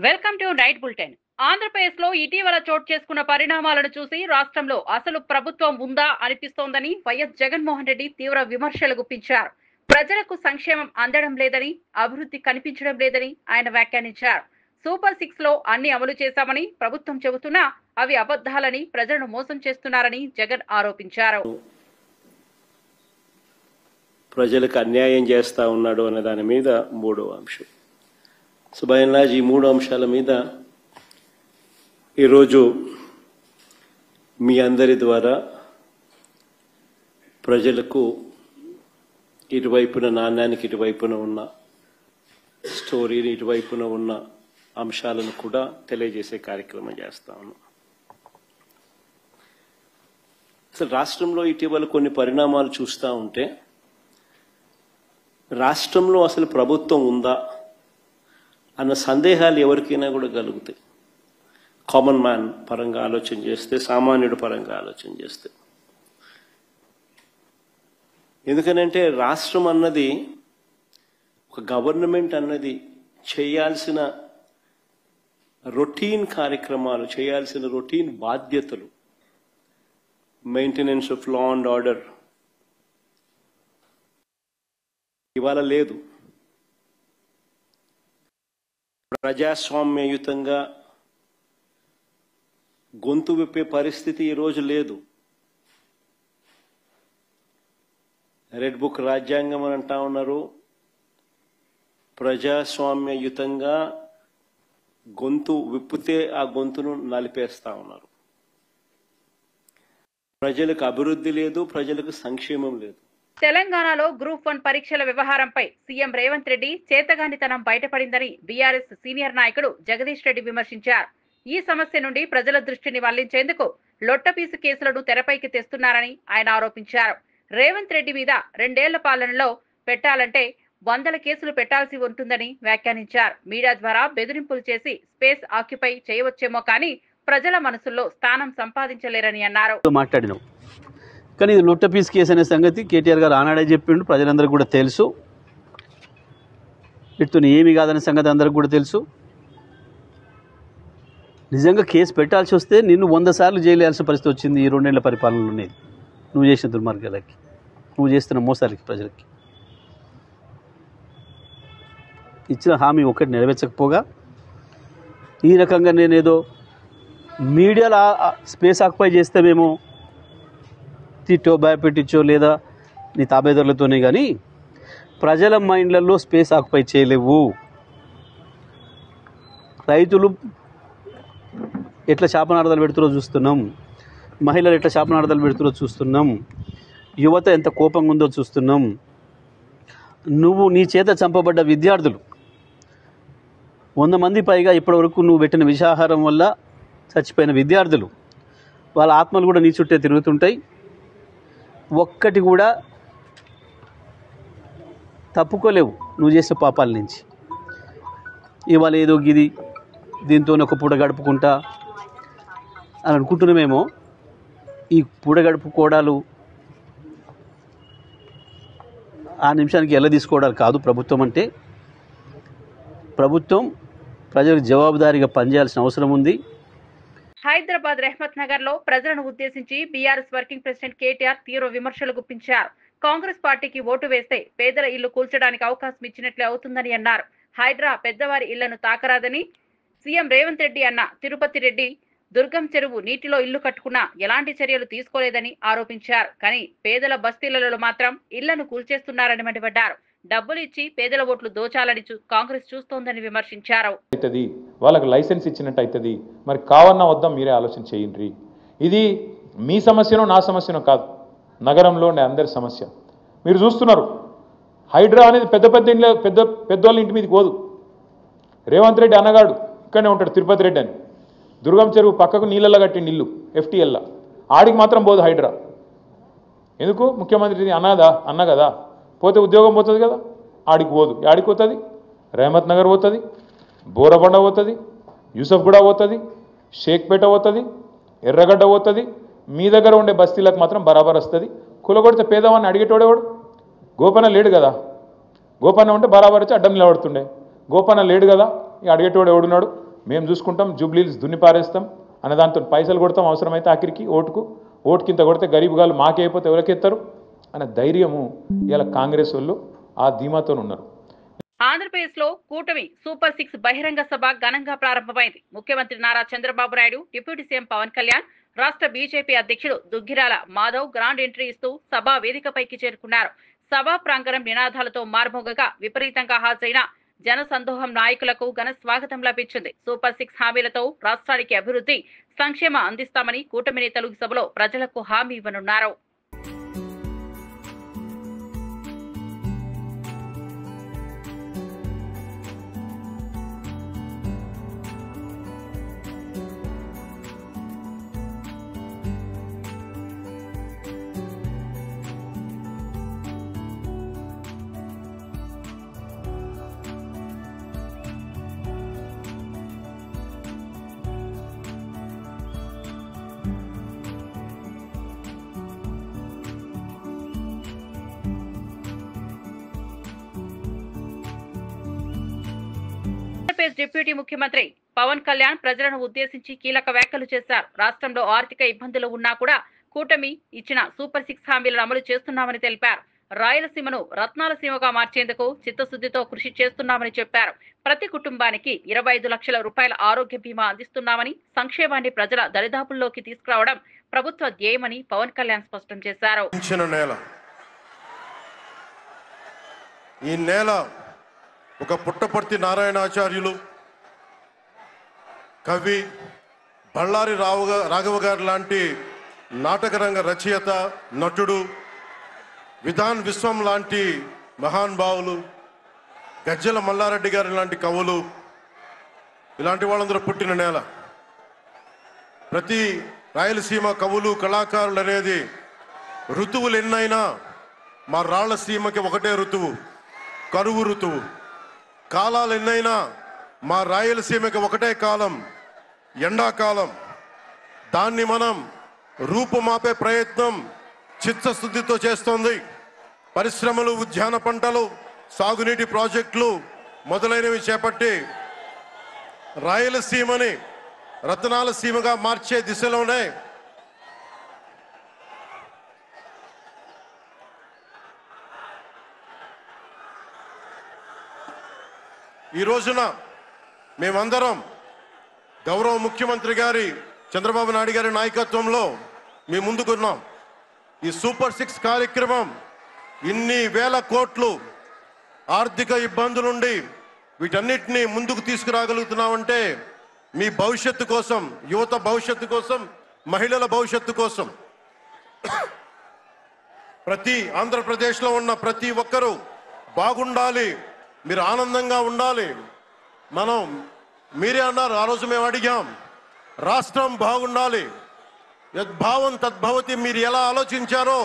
Welcome to night bulletin. ఆంధ్రప్రదేశ్లో ఇటీవల చోటు చేసుకున్న పరిణామాలను చూసి రాష్ట్రంలో అసలు ప్రభుత్వం ఉందా అనిపిస్తోందని వైఎస్ జగన్మోహన్ రెడ్డి తీవ్ర విమర్శలు గుప్పించారు. ప్రజలకు సంక్షేమం అందడం లేదని, అభివృద్ధి కనిపించడం లేదని ఆయన వ్యాఖ్యానించారు. సూపర్ 6 లో అన్ని అమలు చేశామని ప్రభుత్వం చెబుతున్నా అవి అబద్ధాలని, ప్రజలను మోసం చేస్తున్నారని జగన్ ఆరోపించారు. ప్రజలకు అన్యాయం చేస్తా ఉన్నాడు అనే దాని మీద మూడో అంశం. సో బై అండ్ లార్జ్ ఈ మూడు అంశాల మీద ఈరోజు మీ అందరి ద్వారా ప్రజలకు ఇటువైపున నాణ్యానికి ఇటువైపున ఉన్న స్టోరీని ఇటువైపున ఉన్న అంశాలను కూడా తెలియజేసే కార్యక్రమం చేస్తా ఉన్నాం. అసలు రాష్ట్రంలో ఇటీవల కొన్ని పరిణామాలు చూస్తూ ఉంటే రాష్ట్రంలో అసలు ప్రభుత్వం ఉందా అన్న సందేహాలు ఎవరికైనా కూడా కలుగుతాయి. కామన్ మ్యాన్ పరంగా ఆలోచన చేస్తే, సామాన్యుడి పరంగా ఆలోచన చేస్తే. ఎందుకనంటే రాష్ట్రం అన్నది, ఒక గవర్నమెంట్ అన్నది చేయాల్సిన రొటీన్ కార్యక్రమాలు, చేయాల్సిన రొటీన్ బాధ్యతలు, maintenance of law and order ఇవాళ లేదు. ప్రజాస్వామ్యయుతంగా గొంతు విప్పే పరిస్థితి ఈరోజు లేదు. రెడ్ బుక్ రాజ్యాంగం అని అంటా ఉన్నారు. ప్రజాస్వామ్యయుతంగా గొంతు విప్పితే ఆ గొంతును నలిపేస్తా ఉన్నారు. ప్రజలకు అభివృద్ధి లేదు, ప్రజలకు సంక్షేమం లేదు. తెలంగాణలో గ్రూప్ 1 పరీక్షల వ్యవహారంపై సీఎం రేవంత్ రెడ్డి చేతగానితనం బయటపడిందని బీఆర్ఎస్ సీనియర్ నాయకుడు జగదీష్ రెడ్డి విమర్శించారు. ఈ సమస్య నుండి ప్రజల దృష్టిని మళ్లించేందుకు లొట్టపీసు కేసులను తెరపైకి తెస్తున్నారని ఆయన ఆరోపించారు. రేవంత్ రెడ్డి మీద 2 ఏళ్ల పాలనలో పెట్టాలంటే 100 కేసులు పెట్టాల్సి ఉంటుందని వ్యాఖ్యానించారు. మీడియా ద్వారా బెదిరింపులు చేసి స్పేస్ ఆక్యుపై చేయవచ్చేమో కానీ ప్రజల మనసుల్లో స్థానం సంపాదించలేరని అన్నారు. కానీ ఇది లొట్ట పీస్ కేసు అనే సంగతి కేటీఆర్ గారు ఆనాడే చెప్పిండు, ప్రజలందరికీ కూడా తెలుసు. వీటితో ఏమి కాదనే సంగతి అందరికి కూడా తెలుసు. నిజంగా కేసు పెట్టాల్సి వస్తే నిన్ను 100 సార్లు జైలు వేయాల్సిన పరిస్థితి వచ్చింది ఈ 2 ఏళ్ల పరిపాలనలో. ఉండేది నువ్వు చేసిన దుర్మార్గాలకి, నువ్వు చేస్తున్న మోసాలకి, ప్రజలకి ఇచ్చిన హామీ ఒకటి నెరవేర్చకపోగా ఈ రకంగా నేనేదో మీడియాలో స్పేస్ ఆక్యుపై చేస్తామేమో, తిట్టో భయపెట్టించో లేదా నీ తాబేదారులతోనే కానీ ప్రజల మైండ్లలో స్పేస్ ఆక్యుపై చేయలేవు. రైతులు ఎట్లా శాపనార్థాలు పెడుతురో చూస్తున్నాం, మహిళలు ఎట్లా శాపనార్థాలు పెడుతురో చూస్తున్నాం, యువత ఎంత కోపంగా ఉందో చూస్తున్నాం. నువ్వు నీ చేత చంపబడ్డ విద్యార్థులు 100 మంది పైగా ఇప్పటివరకు నువ్వు పెట్టిన విషాహారం వల్ల చచ్చిపోయిన విద్యార్థులు, వాళ్ళ ఆత్మలు కూడా నీ చుట్టే తిరుగుతుంటాయి. ఒక్కటి కూడా తప్పుకోలేవు నువ్వు చేసే పాపాల నుంచి. ఇవాళ ఏదో గిది దీంతో ఒక పూట గడుపుకుంటా అని అనుకుంటున్నామేమో. ఈ పూట గడుపుకోవడాలు ఆ నిమిషానికి ఎలా తీసుకోవడాలు కాదు. ప్రభుత్వం అంటే ప్రభుత్వం ప్రజలకు జవాబుదారీగా పనిచేయాల్సిన అవసరం ఉంది. హైదరాబాద్ రెహ్మత్ నగర్ లో ప్రజలను ఉద్దేశించి బీఆర్ఎస్ వర్కింగ్ ప్రెసిడెంట్ కేటీఆర్ తీవ్ర విమర్శలు గుప్పించారు. కాంగ్రెస్ పార్టీకి ఓటు వేస్తే పేదల ఇల్లు కూల్చడానికి అవకాశం ఇచ్చినట్లే అవుతుందని అన్నారు. హైడ్రా పెద్దవారి ఇళ్లను తాకరాదని సీఎం రేవంత్ రెడ్డి అన్న తిరుపతి రెడ్డి దుర్గం చెరువు నీటిలో ఇల్లు కట్టుకున్నా ఎలాంటి చర్యలు తీసుకోలేదని ఆరోపించారు. కానీ పేదల బస్తీలలో మాత్రం ఇళ్లను కూల్చేస్తున్నారని మండిపడ్డారు. డబ్బులు ఇచ్చి పేదల ఓట్లు దోచాలని కాంగ్రెస్ చూస్తోందని విమర్శించారు. వాళ్ళకి లైసెన్స్ ఇచ్చినట్టు అవుతుంది. మరి కావన్నా వద్దా మీరే ఆలోచన చేయండి. ఇది మీ సమస్యనో నా సమస్యనో కాదు, నగరంలో ఉండే అందరి సమస్య. మీరు చూస్తున్నారు, హైడ్రా అనేది పెద్దవాళ్ళ ఇంటి మీదకి పోదు. రేవంత్ రెడ్డి అన్నగాడు ఇక్కడనే ఉంటాడు, తిరుపతి రెడ్డి అని. దుర్గం చెరువు పక్కకు నీళ్ళల్లో కట్టిండి ఇల్లు, FTLలో. ఆడికి మాత్రం పోదు హైడ్రా. ఎందుకు? ముఖ్యమంత్రి అన్న కదా, పోతే ఉద్యోగం పోతుంది కదా. ఆడికి పోదు. ఆడికి పోతుంది, రెహమత్ నగర్ పోతుంది, బోరబండ పోతుంది, యూసఫ్గూడ పోతుంది, షేక్పేట పోతుంది, ఎర్రగడ్డ పోతుంది. మీ దగ్గర ఉండే బస్తీలకు మాత్రం బరాబర్ వస్తుంది. కులగొడితే పేదవాడిని అడిగేటోడేవాడు? గోపన్న లేడు కదా. గోపన్న ఉంటే బరాబర్ వచ్చి అడ్డం నిలబడుతుండే. గోపన్న లేడు కదా, ఇక అడిగేటోడు ఎవడున్నాడు? మేము చూసుకుంటాం, జూబ్లీస్ దున్నిపారేస్తాం అనే దాంతో పైసలు కొడతాం, అవసరమైతే ఆఖరికి ఓటుకింత కొడితే గరీబ్ గాళ్ళు మాకేయిపోతే ఎవరికెత్తారు అనే ధైర్యము ఇలా కాంగ్రెస్ వాళ్ళు ఆ ధీమాతో ఉన్నారు. ఆంధ్రప్రదేశ్ లో కూటమి సూపర్ 6 బహిరంగ సభ ఘనంగా ప్రారంభమైంది. ముఖ్యమంత్రి నారా చంద్రబాబు నాయుడు, డిప్యూటీ సీఎం పవన్ కళ్యాణ్, రాష్ట్ర బీజేపీ అధ్యక్షుడు దుగ్గిరాల మాధవ్ గ్రాండ్ ఎంట్రీ ఇస్తూ సభా వేదికపైకి చేరుకున్నారు. సభా ప్రాంగణం నినాదాలతో మార్మోగగా విపరీతంగా హాజరైన జనసందోహం నాయకులకు ఘన స్వాగతం లభించింది. సూపర్ 6 హామీలతో రాష్ట్రానికి అభివృద్ధి, సంక్షేమ అందిస్తామని కూటమి నేతలు సభలో ప్రజలకు హామీ ఇవ్వనున్నారు. ఆంధ్రప్రదేశ్ డిప్యూటీ ముఖ్యమంత్రి పవన్ కళ్యాణ్ ప్రజలను ఉద్దేశించి కీలక వ్యాఖ్యలు చేశారు. రాష్ట్రంలో ఆర్థిక ఇబ్బందులు ఉన్నా కూడా కూటమి ఇచ్చిన సూపర్ 6 హామీలను అమలు చేస్తున్నామని తెలిపారు. రాయలసీమను రత్నాల సీమగా మార్చేందుకు చిత్తశుద్ధితో కృషి చేస్తున్నామని చెప్పారు. ప్రతి కుటుంబానికి 25 లక్షల రూపాయల ఆరోగ్య బీమా అందిస్తున్నామని, సంక్షేమాన్ని ప్రజల దరిదాపుల్లోకి తీసుకురావడం ప్రభుత్వ ధ్యేయమని పవన్ కళ్యాణ్ స్పష్టం చేశారు. ఈ నేల ఒక పుట్టపర్తి నారాయణాచార్యులు, కవి బళ్ళారి రాఘవ గారు లాంటి నాటకరంగ రచయిత, నటుడు, విధాన్ విశ్వం లాంటి మహానుభావులు, గజ్జల మల్లారెడ్డి గారు లాంటి కవులు, ఇలాంటి వాళ్ళందరూ పుట్టిన నేల. ప్రతి రాయలసీమ కవులు, కళాకారులు అనేది ఋతువులు ఎన్నైనా మా రాళ్లసీమకి ఒకటే ఋతువు, కరువు ఋతువు. కాలాలు ఎన్నైనా మా రాయలసీమకి ఒకటే కాలం, ఎండాకాలం. దాన్ని మనం రూపుమాపే ప్రయత్నం చిత్తశుద్ధితో చేస్తోంది. పరిశ్రమలు, ఉద్యాన పంటలు, సాగునీటి ప్రాజెక్టులు మొదలైనవి చేపట్టి రాయలసీమని రతనాల సీమగా మార్చే దిశలోనే ఈ రోజున మేమందరం గౌరవ ముఖ్యమంత్రి గారి చంద్రబాబు నాయుడు గారి నాయకత్వంలో మేము ముందుకున్నాం. ఈ సూపర్ 6 కార్యక్రమం ఇన్ని వేల కోట్లు ఆర్థిక ఇబ్బందుల నుండి వీటన్నిటిని ముందుకు తీసుకురాగలుగుతున్నామంటే మీ భవిష్యత్తు కోసం, యువత భవిష్యత్తు కోసం, మహిళల భవిష్యత్తు కోసం, ప్రతి ఆంధ్రప్రదేశ్లో ఉన్న ప్రతి ఒక్కరూ బాగుండాలి, మీరు ఆనందంగా ఉండాలి. మీరే అన్నారు, ఆ రోజు మేము అడిగాం, రాష్ట్రం బాగుండాలి, యద్భావం తద్భవతి. మీరు ఎలా ఆలోచించారో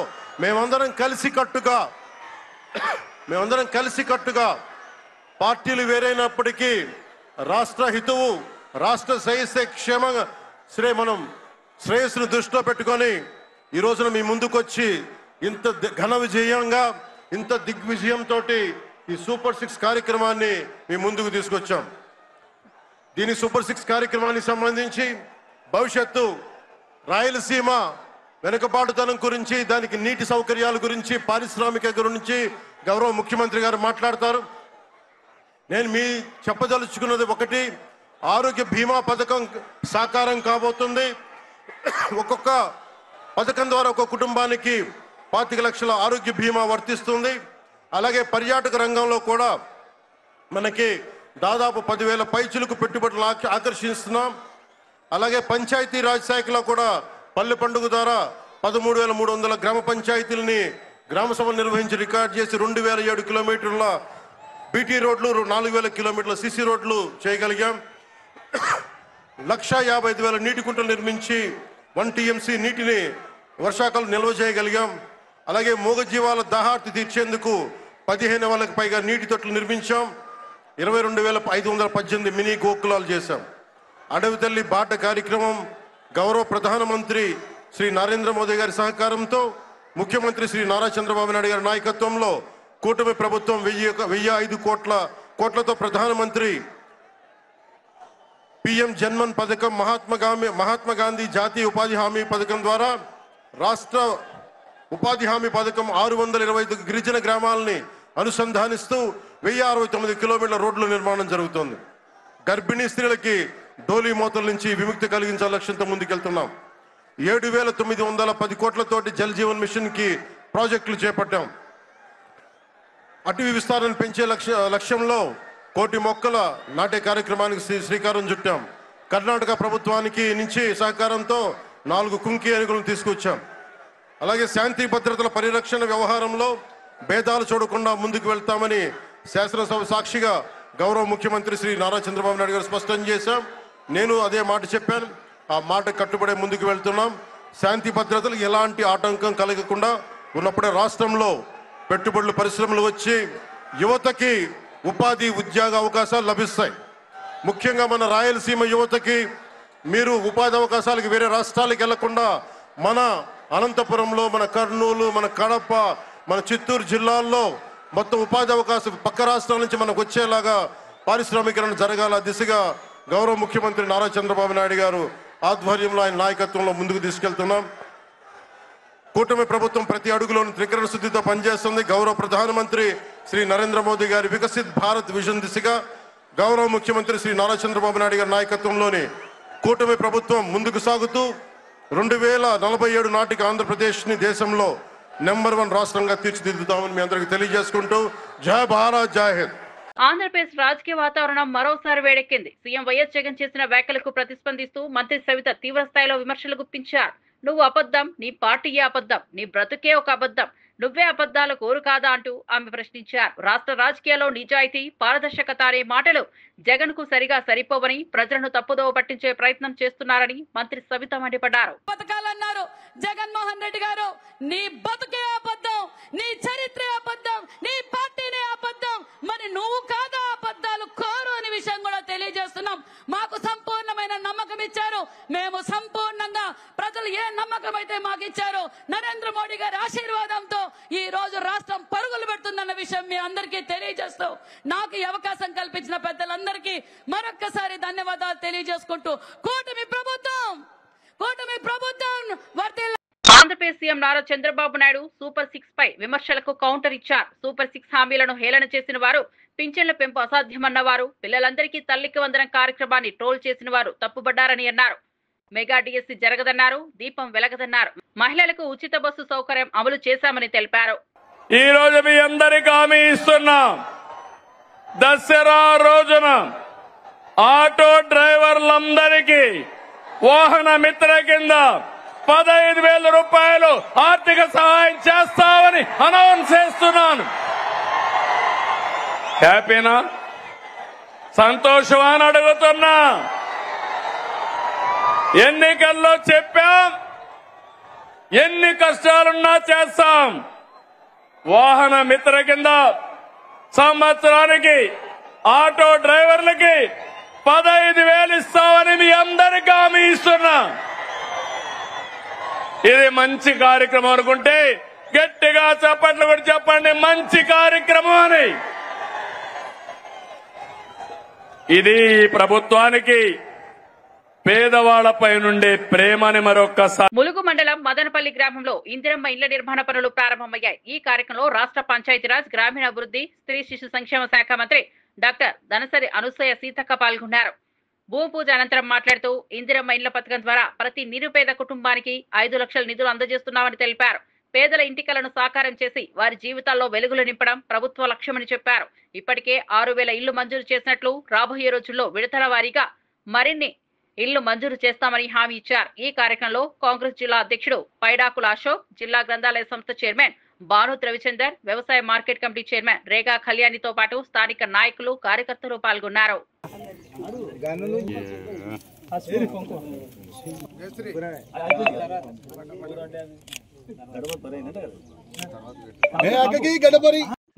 మేమందరం కలిసికట్టుగా పార్టీలు వేరైనప్పటికీ రాష్ట్ర హితువు, రాష్ట్ర శ్రేయస్సును దృష్టిలో పెట్టుకొని ఈ రోజున మీ ముందుకొచ్చి ఇంత ఘన విజయంగా, ఇంత దిగ్విజయంతో ఈ సూపర్ 6 కార్యక్రమాన్ని మీ ముందుకు తీసుకొచ్చాం. దీని సూపర్ 6 కార్యక్రమానికి సంబంధించి భవిష్యత్తు రాయలసీమ వెనుకబాటుతనం గురించి, దానికి నీటి సౌకర్యాల గురించి, పారిశ్రామిక గురించి గౌరవ ముఖ్యమంత్రి గారు మాట్లాడతారు. నేను మీ చెప్పదలుచుకున్నది ఒకటి, ఆరోగ్య బీమా పథకం సాకారం కాబోతుంది. ఒక్కొక్క పథకం ద్వారా ఒక్కొక్క కుటుంబానికి 25 లక్షల ఆరోగ్య బీమా వర్తిస్తుంది. అలాగే పర్యాటక రంగంలో కూడా మనకి దాదాపు 10,000 పైచులకు పెట్టుబడులు ఆకర్షిస్తున్నాం. అలాగే పంచాయతీ రాజ్ శాఖలో కూడా పల్లె పండుగ ద్వారా 13,300 గ్రామ పంచాయతీలని గ్రామ సభలు నిర్వహించి రికార్డ్ చేసి 2,007 కిలోమీటర్ల బీటీ రోడ్లు, 4,000 కిలోమీటర్ల సిసి రోడ్లు చేయగలిగాం. 1,55,000 నీటి కుంటలు నిర్మించి 1 TMC నీటిని వర్షాకాలం నిల్వ చేయగలిగాం. అలాగే మూగజీవాల దాహార్తి తీర్చేందుకు 15,000కు పైగా నీటి తొట్లు నిర్మించాం. 22,518 మినీ గోకులాలు చేశాం. అడవి తల్లి బాట కార్యక్రమం గౌరవ ప్రధానమంత్రి శ్రీ నరేంద్ర మోదీ గారి సహకారంతో, ముఖ్యమంత్రి శ్రీ నారా చంద్రబాబు నాయుడు గారి నాయకత్వంలో కూటమి ప్రభుత్వం 1,005 కోట్లతో ప్రధానమంత్రి పిఎం జన్మన్ పథకం, మహాత్మా గాంధీ జాతీయ ఉపాధి హామీ పథకం ద్వారా రాష్ట్ర ఉపాధి హామీ పథకం 625 గిరిజన గ్రామాలని అనుసంధానిస్తూ 1069 కిలోమీటర్ల రోడ్ల నిర్మాణం జరుగుతోంది. గర్భిణీ స్త్రీలకి డోలీ మోతల నుంచి విముక్తి కలిగించాల లక్ష్యంతో ముందుకెళ్తున్నాం. 7,910 కోట్లతోటి జల్ జీవన్ మిషన్ కి ప్రాజెక్టులు చేపట్టాం. అటవీ విస్తారాన్ని పెంచే లక్ష్యంలో 1 కోటి మొక్కల నాటే కార్యక్రమానికి శ్రీకారం చుట్టాం. కర్ణాటక ప్రభుత్వానికి నుంచి సహకారంతో 4 కుంకి ఏనుగులను తీసుకొచ్చాం. అలాగే శాంతి భద్రతల పరిరక్షణ వ్యవహారంలో భేదాలు చూడకుండా ముందుకు వెళ్తామని శాసనసభ సాక్షిగా గౌరవ ముఖ్యమంత్రి శ్రీ నారా చంద్రబాబు నాయుడు గారు స్పష్టం చేశాం. నేను అదే మాట చెప్పాను. ఆ మాట కట్టుబడే ముందుకు వెళ్తున్నాం. శాంతి భద్రతలకు ఎలాంటి ఆటంకం కలగకుండా ఉన్నప్పుడే రాష్ట్రంలో పెట్టుబడులు, పరిశ్రమలు వచ్చి యువతకి ఉపాధి, ఉద్యోగ అవకాశాలు లభిస్తాయి. ముఖ్యంగా మన రాయలసీమ యువతకి మీరు ఉపాధి అవకాశాలకు వేరే రాష్ట్రాలకు వెళ్లకుండా మన అనంతపురంలో, మన కర్నూలు, మన కడప, మన చిత్తూరు జిల్లాల్లో మొత్తం ఉపాధి అవకాశం పక్క రాష్ట్రాల నుంచి మనకు వచ్చేలాగా పారిశ్రామికరణ జరగాల దిశగా గౌరవ ముఖ్యమంత్రి నారా చంద్రబాబు నాయుడు గారు ఆధ్వర్యంలో, ఆయన నాయకత్వంలో ముందుకు తీసుకెళ్తున్నాం. కూటమి ప్రభుత్వం ప్రతి అడుగులోని త్రికరణ శుద్ధితో పనిచేస్తుంది. గౌరవ ప్రధానమంత్రి శ్రీ నరేంద్ర మోదీ గారి వికసిత్ భారత్ విజన్ దిశగా గౌరవ ముఖ్యమంత్రి శ్రీ నారా చంద్రబాబు నాయుడు గారి నాయకత్వంలోని కూటమి ప్రభుత్వం ముందుకు సాగుతూ 2047 నాటికి ఆంధ్రప్రదేశ్ని దేశంలో నెంబర్ 1 రాష్ట్రంగా తీర్చిదిద్దుతామని మీ అందరికీ తెలియజేసుకుంటూ జై భారత్, జై హింద్. ఆంధ్రప్రదేశ్ రాజకీయ వాతావరణం మరోసారి వేడెక్కింది. సీఎం వైఎస్ జగన్ చేసిన వ్యాఖ్యలకు ప్రతిస్పందిస్తూ మంత్రి సవిత తీవ్ర స్థాయిలో విమర్శలు గుప్పించారు. నువ్వు అబద్ధం, నీ పార్టీయే అబద్ధం, నీ బ్రతుకే ఒక అబద్ధం, నువ్వే అబద్ధాల కోరు కాదా అంటూ ఆమె ప్రశ్నించారు. రాష్ట్ర రాజకీయాల్లో నిజాయితీ, పారదర్శకత అనే మాటలు జగన్ కు సరిగా సరిపోవని, ప్రజలను తప్పుదోవ పట్టించే ప్రయత్నం చేస్తున్నారని మంత్రి సవిత మండిపడ్డారు. పథకాలన్నారు జగన్మోహన్ రెడ్డి గారు, నీ బతుకే అబద్ధం, నీ చరిత్రే అబద్ధం, నీ పార్టీనే అబద్ధం, మరి నువ్వు కాదా అబద్ధాలు కోరు అనే విషయం కూడా తెలియజేస్తున్నాం. మాకు సంపూర్ణమైన నమ్మకం ఇచ్చారు. మేము సంపూర్ణంగా ప్రజలు ఏ నమ్మకం అయితే మాకు ఇచ్చారో నరేంద్ర మోడీ గారి ఆశీర్వాదంతో ఈ రోజు రాష్ట్రం పరుగులు పెడుతుందన్న విషయం మీ అందరికీ తెలియజేస్తూ, నాకు ఈ అవకాశం కల్పించిన పెద్దలందరికీ మరొక్కసారి ధన్యవాదాలు తెలియజేసుకుంటూ కూటమి ప్రభుత్వం ఆంధ్రప్రదేశ్ సీఎం నారా చంద్రబాబు నాయుడు సూపర్ 6 పై విమర్శలకు కౌంటర్ ఇచ్చారు. సూపర్ 6 హామీలను హేళన చేసిన వారు, పింఛన్ల పెంపు అసాధ్యమన్నవారు, పిల్లలందరికీ తల్లికి వందనం కార్యక్రమాన్ని ట్రోల్ చేసిన వారు తప్పుబడ్డారని అన్నారు. మెగా డిఎస్సీ జరగదన్నారు, దీపం వెలగదన్నారు. మహిళలకు ఉచిత బస్సు సౌకర్యం అమలు చేశామని తెలిపారు. ఈ రోజు మీ అందరికీ హామీ ఇస్తున్నాం. దసరా రోజున ఆటో డ్రైవర్లందరికీ వాహన మిత్ర కింద 15,000 రూపాయలు ఆర్థిక సహాయం చేస్తామని అనౌన్స్ చేస్తున్నాను. హ్యాపీనా, సంతోషమా అని అడుగుతున్నా. ఎన్నికల్లో చెప్పాం, ఎన్ని కష్టాలున్నా చేస్తాం. వాహన మిత్ర కింద సంవత్సరానికి ఆటో డ్రైవర్లకి 15,000 ఇస్తామని మీ అందరికీ హామీ ఇస్తున్నా. ఇది మంచి కార్యక్రమం అనుకుంటే గట్టిగా చప్పట్లు కూడా చెప్పండి, మంచి కార్యక్రమం అని. ఇది ప్రభుత్వానికి పేదవాళ్లపై నుండే ప్రేమని మరొక్కసారి. ములుగు మండలం మదనపల్లి గ్రామంలో ఇందిరమ్మ ఇళ్ల నిర్మాణ పనులు ప్రారంభమయ్యాయి. ఈ కార్యక్రమంలో రాష్ట్ర పంచాయతీరాజ్, గ్రామీణాభివృద్ధి, స్త్రీ శిశు సంక్షేమ శాఖ మంత్రి డాక్టర్ దనసరి అనసూయ సీతక్క పాల్గొన్నారు. భూమి పూజ అనంతరం మాట్లాడుతూ ఇందిరమ్మ ఇళ్ల పథకం ద్వారా ప్రతి నిరుపేద కుటుంబానికి 5 లక్షల నిధులు అందజేస్తున్నామని తెలిపారు. పేదల ఇంటికలను సాకారం చేసి వారి జీవితాల్లో వెలుగులు నింపడం ప్రభుత్వ లక్ష్యమని చెప్పారు. ఇప్పటికే 6,000 ఇళ్లు మంజూరు చేసినట్లు, రాబోయే రోజుల్లో విడతల వారీగా మరిన్ని ఇళ్లు మంజూరు చేస్తామని హామీ ఇచ్చారు. ఈ కార్యక్రమంలో కాంగ్రెస్ జిల్లా అధ్యక్షుడు పైడాకుల అశోక్, జిల్లా గ్రంథాలయ సంస్థ చైర్మన్ భానుత్ రవిచందర్, వ్యవసాయ మార్కెట్ కమిటీ చైర్మన్ రేగా కళ్యాణితో పాటు స్థానిక నాయకులు, కార్యకర్తలు పాల్గొన్నారు.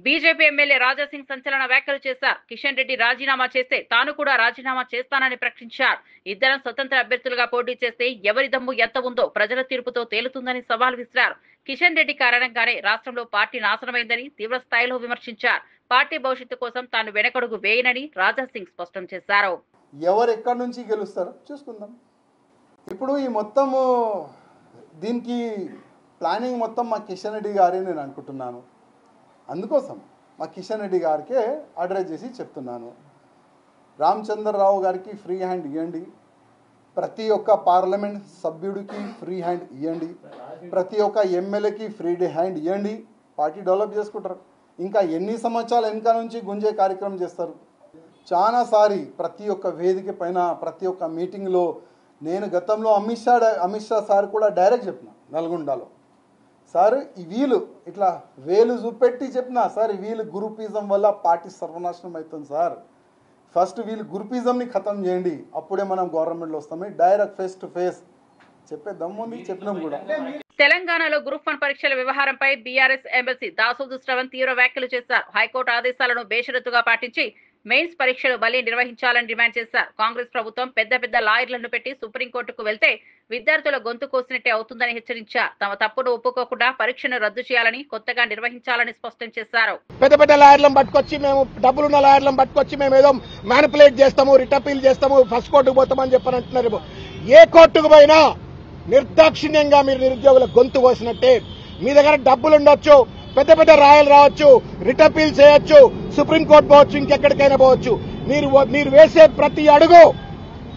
బీజేపీ ఎమ్మెల్యే రాజాసింగ్ సంచలన వ్యాఖ్యలు చేశారు. కిషన్ రెడ్డి రాజీనామా చేస్తే తాను కూడా రాజీనామా చేస్తానని ప్రకటించారు. ఇద్దరం స్వతంత్ర అభ్యర్థులుగా పోటీ చేస్తే ఎవరి దమ్ము ఎంత ఉందో ప్రజల తీర్పుతో తేలుతుందని సవాల్ విసిరారు. కిషన్ రెడ్డి కారణంగానే రాష్ట్రంలో పార్టీ నాశనమైందని తీవ్ర స్థాయిలో విమర్శించారు. పార్టీ భవిష్యత్తు కోసం తాను వెనకడుగు వేయనని రాజాసింగ్ స్పష్టం చేశారు. ఎవరు ఎక్కడి నుంచి గెలుస్తారో చూసుకుందాం. ఇప్పుడు ఈ మొత్తము దీనికి ప్లానింగ్ మొత్తం మా కిషన్ రెడ్డి గారే నేను అనుకుంటున్నాను. అందుకోసం మా కిషన్ రెడ్డి గారికే అడ్రస్ చేసి చెప్తున్నాను, రామచంద్రరావు గారికి ఫ్రీ హ్యాండ్ ఇవ్వండి, ప్రతి ఒక్క పార్లమెంట్ సభ్యుడికి ఫ్రీ హ్యాండ్ ఇవ్వండి, ప్రతి ఒక్క ఎమ్మెల్యేకి ఫ్రీ హ్యాండ్ ఇవ్వండి. పార్టీ డెవలప్ చేసుకుంటారు. ఇంకా ఎన్ని సంవత్సరాలు వెనక నుంచి గుంజే కార్యక్రమం చేస్తారు. చాలాసారి ప్రతి ఒక్క వేదిక పైన ప్రతి ఒక్క మీటింగ్లో నేను గతంలో అమిత్ షా సార్ కూడా డైరెక్ట్ చెప్పిన, నల్గొండలో, సార్ వీళ్ళు ఇట్లా వేలు చూపెట్టి చెప్పిన, సార్ వీళ్ళు గ్రూపిజం వల్ల పార్టీ సర్వనాశనం అవుతుంది సార్, ఫస్ట్ వీళ్ళు గ్రూపిజంని ఖతం చేయండి, అప్పుడే మనం గవర్నమెంట్లో వస్తామే, డైరెక్ట్ ఫేస్ టు ఫేస్ చెప్పే దమ్ముంది, చెప్పినాం కూడా. తెలంగాణలో గ్రూప్ 1 పరీక్షల వ్యవహారంపై బీఆర్ఎస్ ఎమ్మెల్సీ దాసోదు శ్రవణ్ తీవ్ర వ్యాఖ్యలు చేశారు. హైకోర్టు ఆదేశాలను బేషరతుగా పాటించి మెయిన్స్ పరీక్షలు మళ్లీ నిర్వహించాలని డిమాండ్ చేశారు. కాంగ్రెస్ ప్రభుత్వం పెద్ద పెద్ద లాయర్లను పెట్టి సుప్రీంకోర్టుకు వెళ్తే విద్యార్థుల గొంతు కోసినట్టే అవుతుందని హెచ్చరించారు. తమ తప్పును ఒప్పుకోకుండా పరీక్షను రద్దు చేయాలని, కొత్తగా నిర్వహించాలని స్పష్టం చేశారు. పెద్ద పెద్ద లాయర్లను పట్టుకొచ్చి మేము డబ్బులున్న లాయర్లను పట్టుకొచ్చి మేము ఏదో మ్యానిపులేట్ చేస్తాము, రిట్ అపీల్ చేస్తాము, ఫస్ట్ కోర్టుకు పోతామని చెప్పని అంటున్నారు. ఏ కోర్టుకు పోయినా నిర్దాక్షిణ్యంగా మీరు నిరుద్యోగుల గొంతు కోసినట్టే. మీ దగ్గర డబ్బులు ఉండొచ్చు, పెద్ద పెద్ద రాయలు రావచ్చు, రిట్ అపీల్ చేయొచ్చు, సుప్రీంకోర్టు పోవచ్చు, ఇంకెక్కడికైనా పోవచ్చు. మీరు వేసే ప్రతి అడుగు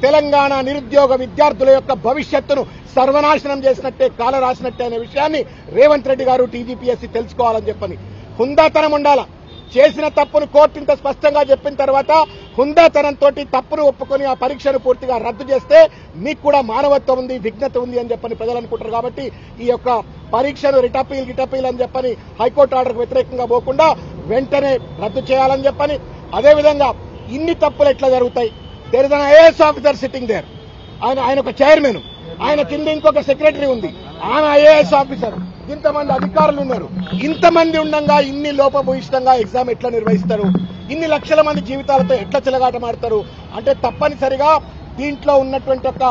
తెలంగాణ నిరుద్యోగ విద్యార్థుల యొక్క భవిష్యత్తును సర్వనాశనం చేసినట్టే, కాల రాసినట్టే అనే విషయాన్ని రేవంత్ రెడ్డి గారు టీజీపీఎస్సీ తెలుసుకోవాలని చెప్పని. హుందాతనం ఉండాల. చేసిన తప్పును కోర్టు ఇంత స్పష్టంగా చెప్పిన తర్వాత హుందాతనంతో తప్పును ఒప్పుకొని ఆ పరీక్షను పూర్తిగా రద్దు చేస్తే మీకు కూడా మానవత్వం ఉంది, విఘ్నత ఉంది అని చెప్పని ప్రజలు అనుకుంటారు. కాబట్టి ఈ యొక్క పరీక్షను గిటపీల్ అని చెప్పని హైకోర్టు ఆర్డర్కు వ్యతిరేకంగా పోకుండా వెంటనే రద్దు చేయాలని చెప్పని, అదేవిధంగా ఇన్ని తప్పులు ఎట్లా జరుగుతాయి? There is an IAS officer sitting there. ఆయన ఒక చైర్మన్, ఆయన కింద ఇంకొక సెక్రటరీ ఉంది, ఆమె ఐఏఎస్ ఆఫీసర్, ఇంతమంది అధికారులు ఉన్నారు. ఇంతమంది ఉండగా ఇన్ని లోపభూయిష్టంగా ఎగ్జామ్ ఎట్లా నిర్వహిస్తారు? ఇన్ని లక్షల మంది జీవితాలతో ఎట్లా చెలగాటమాడతారు? అంటే తప్పనిసరిగా దీంట్లో ఉన్నటువంటి ఒక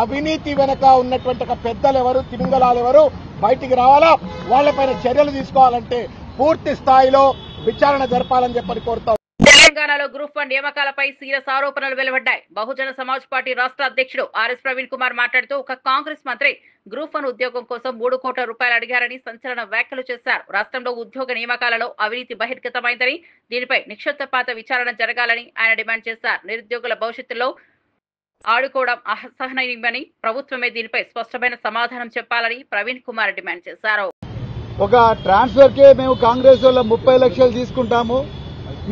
అవినీతి వెనక ఉన్నటువంటి ఒక పెద్దలు ఎవరు, తిమింగలాలు ఎవరు బయటికి రావాలా. వాళ్లపైన చర్యలు తీసుకోవాలంటే పూర్తి స్థాయిలో విచారణ జరపాలని చెప్పని కోరుతాం. తెలంగాణలో గ్రూప్ 1 నియామకాలపై సీరియస్ ఆరోపణలు వెలువడ్డాయి. బహుజన సమాజ్ పార్టీ రాష్ట్ర అధ్యక్షుడు ఆర్ఎస్ ప్రవీణ్ కుమార్ మాట్లాడుతూ ఒక కాంగ్రెస్ మంత్రి గ్రూప్ 1 ఉద్యోగం కోసం 3 కోట్ల రూపాయలు అడిగారని సంచలన వ్యాఖ్యలు చేశారు. రాష్ట్రంలో ఉద్యోగ నియామకాలలో అవినీతి బహిర్గతమైందని, దీనిపై నిక్షేపపాత విచారణ జరగాలని ఆయన డిమాండ్ చేశారు. నిరుద్యోగుల భవిష్యత్తులో ఆడుకోవడం అసహనీయమని, ప్రభుత్వమే దీనిపై స్పష్టమైన సమాధానం చెప్పాలని ప్రవీణ్ కుమార్ డిమాండ్ చేశారు. ఒక ట్రాన్స్ఫర్ కే మేము కాంగ్రెస్ వాళ్ళ 30 లక్షలు తీసుకుంటాము,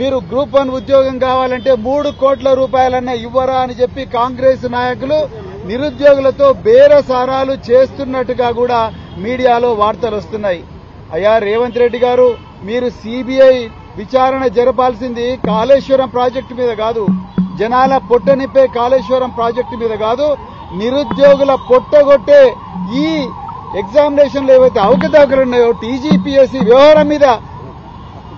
మీరు గ్రూప్ 1 ఉద్యోగం కావాలంటే 3 కోట్ల రూపాయలన్నా ఇవ్వరా అని చెప్పి కాంగ్రెస్ నాయకులు నిరుద్యోగులతో బేరసారాలు చేస్తున్నట్టుగా కూడా మీడియాలో వార్తలు వస్తున్నాయి. అయ్యా రేవంత్ రెడ్డి గారు, మీరు సిబిఐ విచారణ జరపాల్సింది కాళేశ్వరం ప్రాజెక్టు మీద కాదు, జనాల పొట్టనిప్పే కాళేశ్వరం ప్రాజెక్టు మీద కాదు, నిరుద్యోగుల పొట్టగొట్టే ఈ ఎగ్జామినేషన్లు ఏవైతే అవకతవకలున్నాయో టీజీపీఎస్సీ వ్యవహారం మీద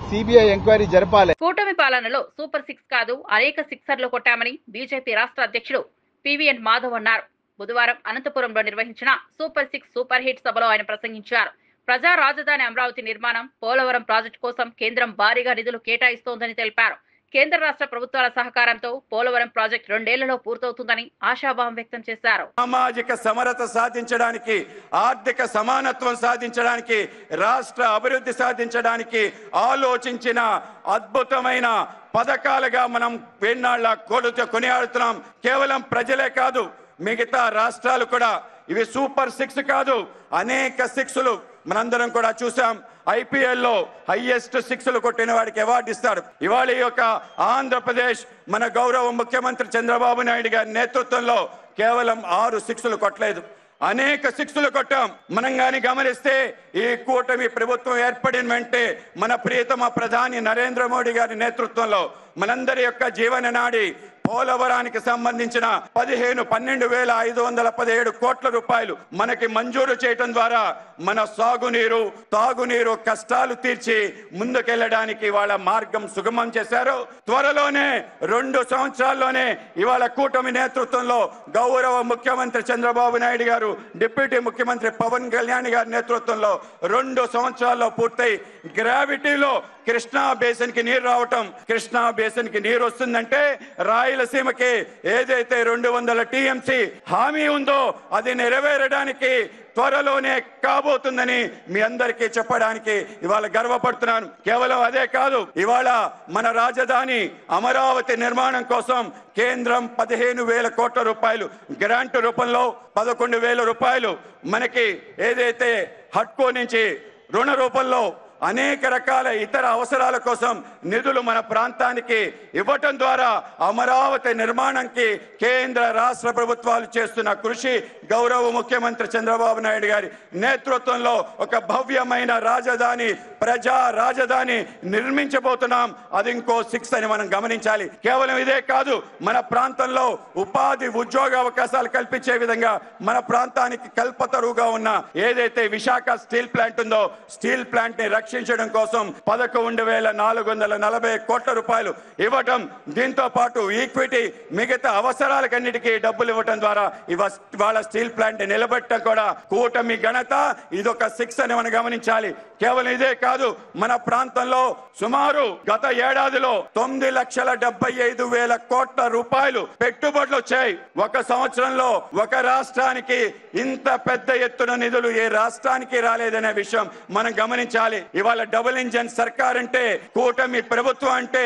సిబిఐ ఎంక్వైరీ జరపాలి. కూటమి పాలనలో సూపర్ 6 కాదు, అనేక సిక్సర్లు కొట్టామని బీజేపీ రాష్ట్ర అధ్యక్షుడు పివిఎన్ మాధవ్ అన్నారు. బుధవారం అనంతపురంలో నిర్వహించిన సూపర్ 6 సూపర్ హిట్ సభలో ఆయన ప్రసంగించారు. ప్రజా రాజధాని అమరావతి నిర్మాణం, పోలవరం ప్రాజెక్టు కోసం కేంద్రం భారీగా నిధులు కేటాయిస్తోందని తెలిపారు. కేంద్ర రాష్ట్ర ప్రభుత్వాల సహకారంతో పోలవరం ప్రాజెక్టు 2 ఏళ్లలో పూర్తవుతుందని ఆశాభావం వ్యక్తం చేశారు. సామాజిక సమరత సాధించడానికి, ఆర్థిక సమానత్వం సాధించడానికి, రాష్ట్ర అభివృద్ధి సాధించడానికి ఆలోచించిన అద్భుతమైన పథకాలుగా మనం వేన్నాళ్ల కొనియాడుతున్నాం. కేవలం ప్రజలే కాదు, మిగతా రాష్ట్రాలు కూడా ఇవి సూపర్ 6 కాదు, అనేక 6లు మనందరం కూడా చూసాం. ఐపీఎల్లో హైయెస్ట్ 6లు కొట్టిన వాడికి అవార్డు ఇస్తారు. ఇవాళ ఈ యొక్క ఆంధ్రప్రదేశ్ మన గౌరవ ముఖ్యమంత్రి చంద్రబాబు నాయుడు గారి నేతృత్వంలో కేవలం 6 6లు కొట్టలేదు, అనేక 6లు కొట్టాం. మనం గాని గమనిస్తే ఈ కూటమి ప్రభుత్వం ఏర్పడిన వెంటే మన ప్రియతమ ప్రధాని నరేంద్ర మోడీ గారి నేతృత్వంలో మనందరి యొక్క జీవన నాడి పోలవరానికి సంబంధించిన 12,517 కోట్ల రూపాయలు మనకి మంజూరు చేయడం ద్వారా మన సాగునీరు, తాగునీరు కష్టాలు తీర్చి ముందుకెళ్లడానికి ఇవాళ మార్గం సుగమం చేశారు. త్వరలోనే 2 సంవత్సరాల్లోనే ఇవాళ కూటమి నేతృత్వంలో గౌరవ ముఖ్యమంత్రి చంద్రబాబు నాయుడు గారు, డిప్యూటీ ముఖ్యమంత్రి పవన్ కళ్యాణ్ గారి నేతృత్వంలో 2 సంవత్సరాల్లో పూర్తయి గ్రావిటీలో కృష్ణా బేసిన్ కి నీరు రావటం, కృష్ణా బేసిన్ కి నీరు వస్తుందంటే రాయల్ రాయలసీమకి ఏదైతే 200 టీఎంసీ హామీ ఉందో అది నెరవేరడానికి త్వరలోనే కాబోతుందని మీ అందరికీ చెప్పడానికి ఇవాళ గర్వపడుతున్నాను. కేవలం అదే కాదు, ఇవాళ మన రాజధాని అమరావతి నిర్మాణం కోసం కేంద్రం 15,000 కోట్ల రూపాయలు గ్రాంట్ రూపంలో 11,000 రూపాయలు మనకి ఏదైతే హడ్కో నుంచి రుణ రూపంలో అనేక రకాల ఇతర అవసరాల కోసం నిధులు మన ప్రాంతానికి ఇవ్వటం ద్వారా అమరావతి నిర్మాణానికి కేంద్ర రాష్ట్ర ప్రభుత్వాలు చేస్తున్న కృషి, గౌరవ ముఖ్యమంత్రి చంద్రబాబు నాయుడు గారి నేతృత్వంలో ఒక భవ్యమైన రాజధాని, ప్రజా రాజధాని నిర్మించబోతున్నాం. అది ఇంకో 6 అని మనం గమనించాలి. కేవలం ఇదే కాదు, మన ప్రాంతంలో ఉపాధి ఉద్యోగ అవకాశాలు కల్పించే విధంగా మన ప్రాంతానికి కల్పతరువుగా ఉన్న ఏదైతే విశాఖ స్టీల్ ప్లాంట్ ఉందో, స్టీల్ ప్లాంట్ ని రక్షించడం కోసం 11,440 కోట్ల రూపాయలు ఇవ్వటం, దీంతో పాటు ఈక్విటీ మిగతా అవసరాలకన్నిటికీ డబ్బులు ఇవ్వటం ద్వారా ఇవాళ స్టీల్ ప్లాంట్ నిలబెట్టడం కూడా కూటమి ఘనత. ఇదొక 6 అని మనం గమనించాలి. కేవలం ఇదే కాదు, మన ప్రాంతంలో సుమారు గత ఏడాదిలో 9,75,000 కోట్ల రూపాయలు పెట్టుబడులు వచ్చాయి. ఒక సంవత్సరంలో ఒక రాష్ట్రానికి ఇంత పెద్ద ఎత్తున నిధులు ఏ రాష్ట్రానికి రాలేదనే విషయం మనం గమనించాలి. ఇవాళ డబుల్ ఇంజన్ సర్కార్ అంటే, కూటమి ప్రభుత్వం అంటే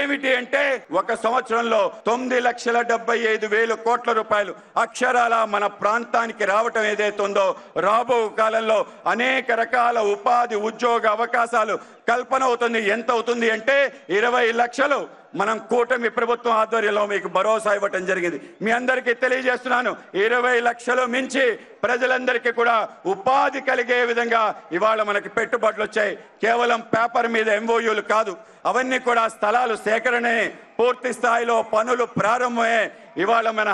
ఏమిటి అంటే, ఒక సంవత్సరంలో 9,75,000 కోట్ల రూపాయలు అక్షరాల మన ప్రాంతానికి రావటం ఏదైతే ఉందో, రాబో కాలంలో అనేక రకాల ఉపాధి ఉద్యోగ అవకాశాలు కల్పన అవుతుంది. ఎంత అవుతుంది అంటే 20 లక్షలు మనం కూటమి ప్రభుత్వం ఆధ్వర్యంలో మీకు భరోసా ఇవ్వటం జరిగింది. మీ అందరికీ తెలియజేస్తున్నాను, 20 లక్షలు మించి ప్రజలందరికీ కూడా ఉపాధి కలిగే విధంగా ఇవాళ మనకి పెట్టుబడులు వచ్చాయి. కేవలం పేపర్ మీద ఎంఓయూలు కాదు, అవన్నీ కూడా స్థలాలు సేకరణే, పూర్తి స్థాయిలో పనులు ప్రారంభమే. ఇవాళ మన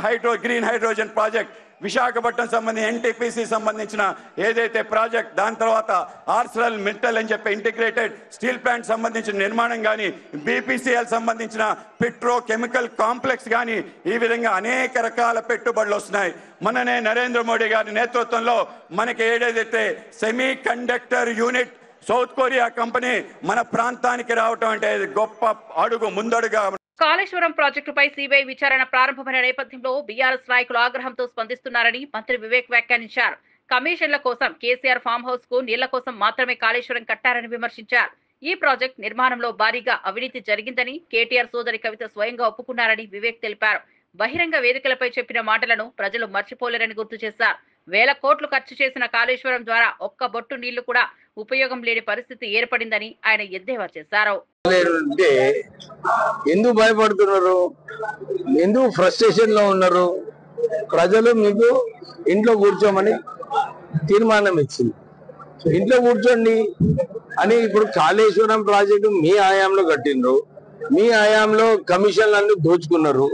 గ్రీన్ హైడ్రోజన్ ప్రాజెక్ట్, విశాఖపట్నం సంబంధించి ఎన్టీపీసీ సంబంధించిన ఏదైతే ప్రాజెక్ట్, దాని తర్వాత ఆర్సెల్ మిట్టల్ అని చెప్పి ఇంటిగ్రేటెడ్ స్టీల్ ప్లాంట్ సంబంధించిన నిర్మాణం కానీ, బీపీసీఎల్ సంబంధించిన పెట్రో కెమికల్ కాంప్లెక్స్ కానీ, ఈ విధంగా అనేక రకాల పెట్టుబడులు వస్తున్నాయి. మొన్ననే నరేంద్ర మోడీ గారి నేతృత్వంలో మనకి ఏదైతే semi conductor unit south Korea company మన ప్రాంతానికి రావటం అంటే గొప్ప అడుగు, ముందడుగా. కాళేశ్వరం ప్రాజెక్టుపై సిబిఐ విచారణ ప్రారంభమైన నేపథ్యంలో బీఆర్ఎస్ నాయకులు ఆగ్రహంతో స్పందిస్తున్నారని మంత్రి వివేక్ వ్యాఖ్యానించారు. కమిషన్ల కోసం కేసీఆర్ ఫామ్ హౌస్ కు నీళ్ల కోసం మాత్రమే కాళేశ్వరం కట్టారని విమర్శించారు. ఈ ప్రాజెక్ట్ నిర్మాణంలో భారీగా అవినీతి జరిగిందని కేటీఆర్ సోదరి కవిత స్వయంగా ఒప్పుకున్నారని వివేక్ తెలిపారు. బహిరంగ వేదికలపై చెప్పిన మాటలను ప్రజలు మర్చిపోలేరని గుర్తు చేశారు. 1,000 కోట్లు ఖర్చు చేసిన కాళేశ్వరం ద్వారా ఒక్క బొట్టు నీళ్లు కూడా ఉపయోగం లేని పరిస్థితి ఏర్పడిందని ఆయన ఎద్దేవా చేశారు. ఎందుకు భయపడుతున్నారు, ఎందుకు ఫ్రస్ట్రేషన్ లో ఉన్నారు? ప్రజలు మీకు ఇంట్లో కూర్చోమని తీర్మానం ఇచ్చింది, ఇంట్లో కూర్చోండి అని. ఇప్పుడు కాళేశ్వరం ప్రాజెక్టు మీ హయాంలో కట్టిండ్రు, మీ హయాంలో కమిషన్లు అన్ని దోచుకున్నారు.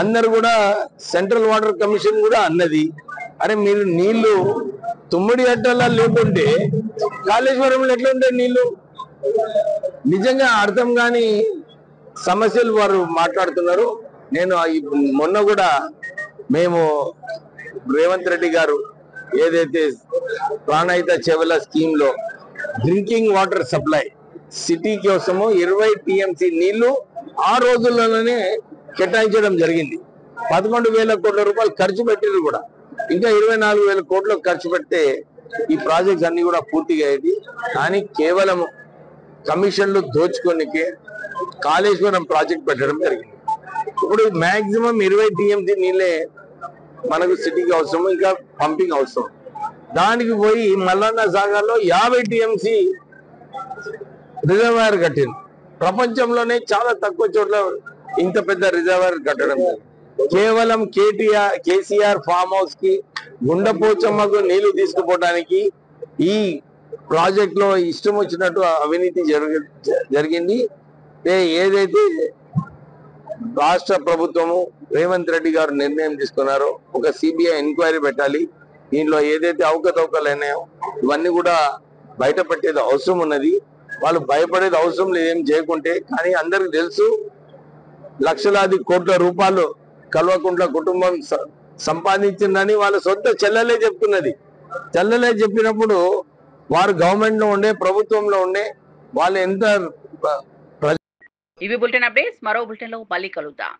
అందరు కూడా సెంట్రల్ వాటర్ కమిషన్ కూడా అన్నది, అరే మీరు నీళ్లు తుమ్మిడి అట్టలా లేకుంటే కాళేశ్వరంలో ఎట్లా ఉంటాయి నీళ్లు? నిజంగా అర్థం కాని సమస్యలు వారు మాట్లాడుతున్నారు. నేను మొన్న కూడా మేము రేవంత్ రెడ్డి గారు ఏదైతే ప్రాణహిత చెవెల స్కీమ్ లో డ్రింకింగ్ వాటర్ సప్లై సిటీ కోసము 20 టీఎంసీ నీళ్లు ఆ రోజుల్లోనే కేటాయించడం జరిగింది. 11,000 కోట్ల రూపాయలు ఖర్చు పెట్టారు కూడా. ఇంకా 24,000 కోట్లు ఖర్చు పెడితే ఈ ప్రాజెక్ట్స్ అన్ని కూడా పూర్తిగా అయ్యేది. కానీ కేవలం కమిషన్లు దోచుకోనికే కాళేశ్వరం ప్రాజెక్ట్ పెట్టడం జరిగింది. ఇప్పుడు మాక్సిమం 20 టీఎంసీ నీళ్ళే మనకు సిటీకి అవసరం, ఇంకా పంపింగ్ అవసరం. దానికి పోయి మల్లన్న సాగర్ లో 50 టీఎంసీ రిజర్వాయర్ కట్టింది. ప్రపంచంలోనే చాలా తక్కువ చోట్ల ఇంత పెద్ద రిజర్వాయర్ కట్టడం. కేవలం కేసీఆర్ ఫామ్ హౌస్ కి గుండెపోచమ్మకు నీళ్లు తీసుకుపోవడానికి ఈ ప్రాజెక్ట్ లో ఇష్టం వచ్చినట్టు అవినీతి జరిగింది. ఏదైతే రాష్ట్ర ప్రభుత్వము రేవంత్ రెడ్డి గారు నిర్ణయం తీసుకున్నారో ఒక సిబిఐ ఎంక్వైరీ పెట్టాలి, దీనిలో ఏదైతే అవకతవకలు అయినాయో ఇవన్నీ కూడా బయట పెట్టేది అవసరం ఉన్నది. వాళ్ళు భయపడేది అవసరం లేదు ఏం చేయకుంటే. కానీ అందరికి తెలుసు లక్షలాది కోట్ల రూపాయలు కల్వకుంట్ల కుటుంబం సంపాదించిందని వాళ్ళ సొంత చెల్లెలే చెప్తున్నది. చెల్లెలే చెప్పినప్పుడు వారు గవర్నమెంట్ లో ఉండే, ప్రభుత్వంలో ఉండే వాళ్ళు ఎంత. ఇవి బులెటిన్ అప్డేట్స్. మరో బులెటిన్ లో మళ్ళీ కలుద్దాం.